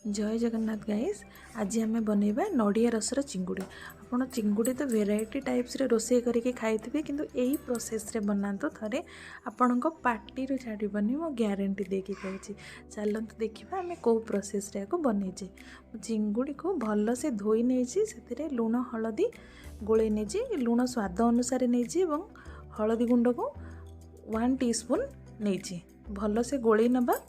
जय जगन्नाथ गाइस। आज आम बनइबा नड़िया रसर चिंगुड़ी। आपड़ चिंगुड़ी तो भेराइटी टाइप्स रे रोषे करके खाइथिबे, किंतु एही प्रोसेस रे बनातो थरे आपणको पार्टी रो छाड़ीबनी, मो ग्यारंटी देकी कहूची। चलंतु देखिबा आमे को प्रोसेस रे को बनैजे। चिंगुड़ी को भल से धोई नेछि, सेतिरे लूण हळदी गोळे नेछि, लूण स्वाद अनुसार नेछि एवं हळदी गुंड को 1 टीस्पून नेछि। भल से गोळै नबा।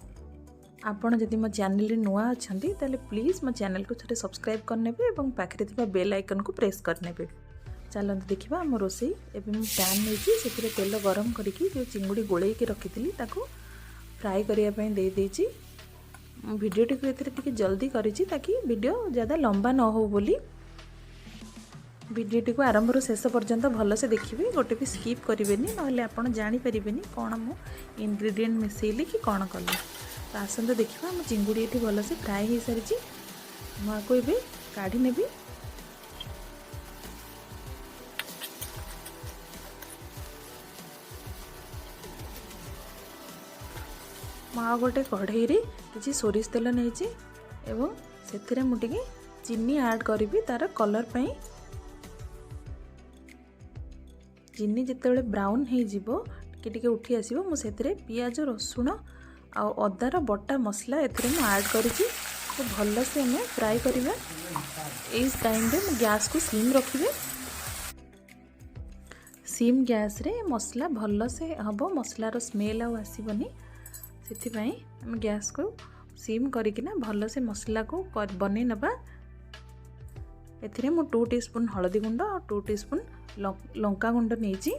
आपण जदि मो चैनल नुआ अच्छा ताले प्लीज मो चैनल को थोड़े सब्सक्राइब करने और पाखे थी बेल आइकन को प्रेस करने। चलते देखा आम रोसे एवं पैन नहीं तेल गरम करके जो चिंगुड़ी गोले रखी फ्राए करने दे देची। वीडियोटी को ये जल्दी करी ताकि वीडियो ज़्यादा लंबा न हो बोली। वीडियोटी को आरंभ शेष पर्यंत भलसे देखिए, गोटे भी स्किप करेंगे ना आप जापर कौन मु इंग्रेडिएंट मिसेली कि कौन कली। तो आसंत देखा आम चिंगुड़ी ये भल से फ्राए हो सारी मुझे ये काढ़ी नेबी। माँ गोटे कढ़ई रे किसी सोरिष तेल नहीं एवं से मुझे चीनी ऐड करी तार कलर पाई। चीनी जिते ब्राउन हो टिके उठी आसो मुझे पियाज रसुण आ अदार बटा मसला एथरे मैं ऐड करी तो भल से हमें फ्राए करवा। इस टाइम रे गैस को सिम रखिए। सिम गैस रे मसला भल से हम मसलार स्मेल आसबनी, से हम गैस को सिम करना भल से मसला को बन नबा। एथिरे मु 2 टीस्पून हळदी गुंड और 2 टीस्पून लंका गुंड नहीं।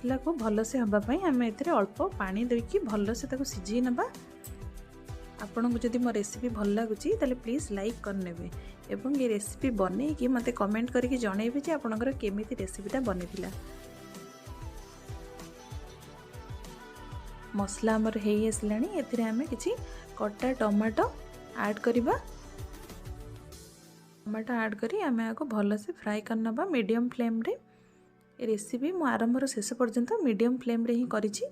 मसला को भल से हाँपाई आम ए अल्प पानी देकी भल से सिझे नबा। आपन को जदि मो रेसिपी भल लगुच ताले प्लीज़ लाइक करने एवं ये रेसिपी बने कि मते कमेंट करके जनइबे जे आपनकर केमिति रेसिपीटा बनिथिला। मसला हमर हेई आसलानी। एथिरे आमे किछि कटा टमाटो ऐड करिबा। टमाटो ऐड करी आमे आको भल से फ्राई करनबा मीडियम फ्लेम रे। ये रेसिपी मु आरंभर शेष पर्यंत मीडियम फ्लेम रे ही करिछि।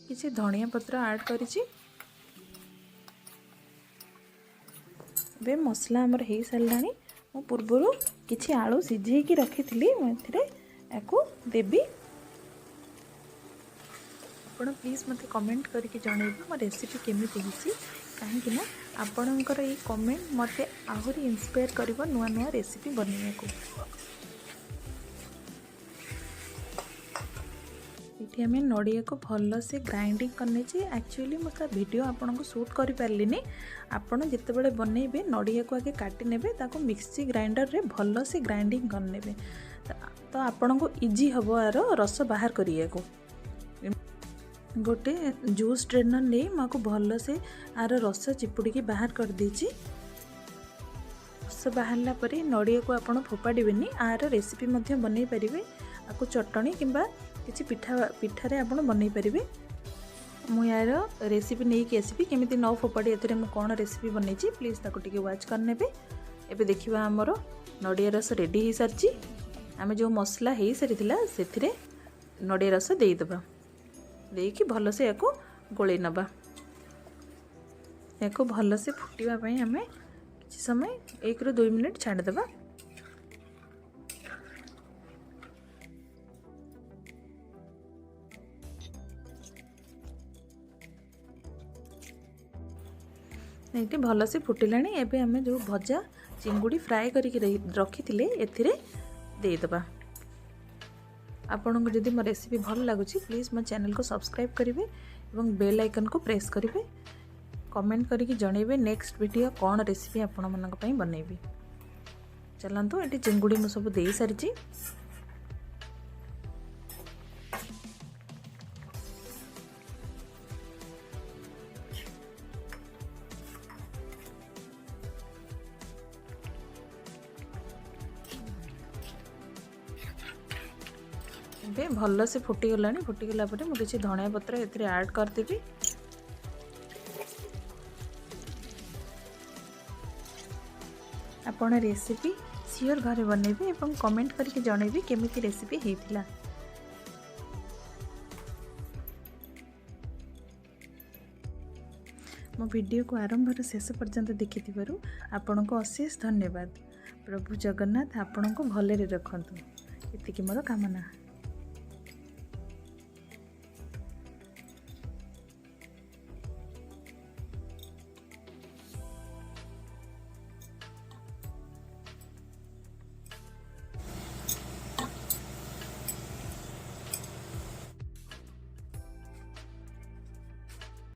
किछि धनिया पत्र ऐड करिछि। बे मसला हमर हेई सारलानी। मु पूर्वरु किछि आलू सिझेई की रखिथिली, मु एथिरे याको देबी। आपण प्लीज मते कमेंट करके जनइबे मो रेसिपी केमिति हिसी, काहेकि ना आपणकर ये कमेंट मते आहुरी इंस्पायर करिवो नुआ नुआ रेसिपी बनेया को। ये आम नड़िया को भल से ग्राइंडिंग करने। एक्चुअली मुझे वीडियो आपन को शूट कर पार्लिनी। आपड़ जिते बनइबे नड़िया को आगे काटी नेबे, ताको मिक्सी ग्राइंडर रे भल से ग्राइंडिंग कर नेबे, तो आपन को इजी हम यार रस बाहर करिया को। गोटे जूस ट्रेनर नहीं माँ को भल से आर रस चिपुड़ी की बाहर कर दीची। रस बाहरला परे नड़िया को आपड़ फोपाड़ेनि। आर रेसिपी बनई पारे। आपको चटनी किंबा किसी पिठारे आप बनई पारे। मु यार रेसिपी नहीं कि आसबि केमिति न फोपाड़ी एथरे मु कौन रेसिपी बनई प्लीज ताको टिके वाच करने। एबे देखिबा हमर नड़िया रस रेडी हो सारी। आम जो मसला हो सारी से नड़िया रस देदेबा। देकी भल से या गोले नबा। या भल से फुटिबा पई हमें किसी समय 1 ରୁ 2 मिनट छाड़देबा। ये भल से फुटिलानी। एबे हमें जो भजा चिंगुड़ी फ्राए करके रखी थे एथिरे देदेबा। आपन को जदि मो रेसिपी भल लगुच प्लीज़ मो चैनल को सब्सक्राइब करेंगे और बेल आइकन को प्रेस करेंगे। कमेंट करके जनइबे नेक्स्ट वीडियो कौन रेसिपी आपण मानक पई बनइबी। चलंतु एटी चिंगुड़ी मु सब दे सारी। ଏବେ ଭଲ से फुटीगलानी। फुटीगला ପରେ ମୁଁ କିଛି ଧଣିଆ ପତ୍ର ଏଥିରେ ଆଡ଼ କରିଦେବି। आपण रेसिपी सियोर घरे बनैबे एवं कमेंट करके जणैबे केमिति रेसिपी हेइतिला। मो वीडियो को आरंभ शेष पर्यंत देखि आपण को अशेष धन्यवाद। प्रभु जगन्नाथ आपण को भले रखंतु, एतिकी मोर कामना।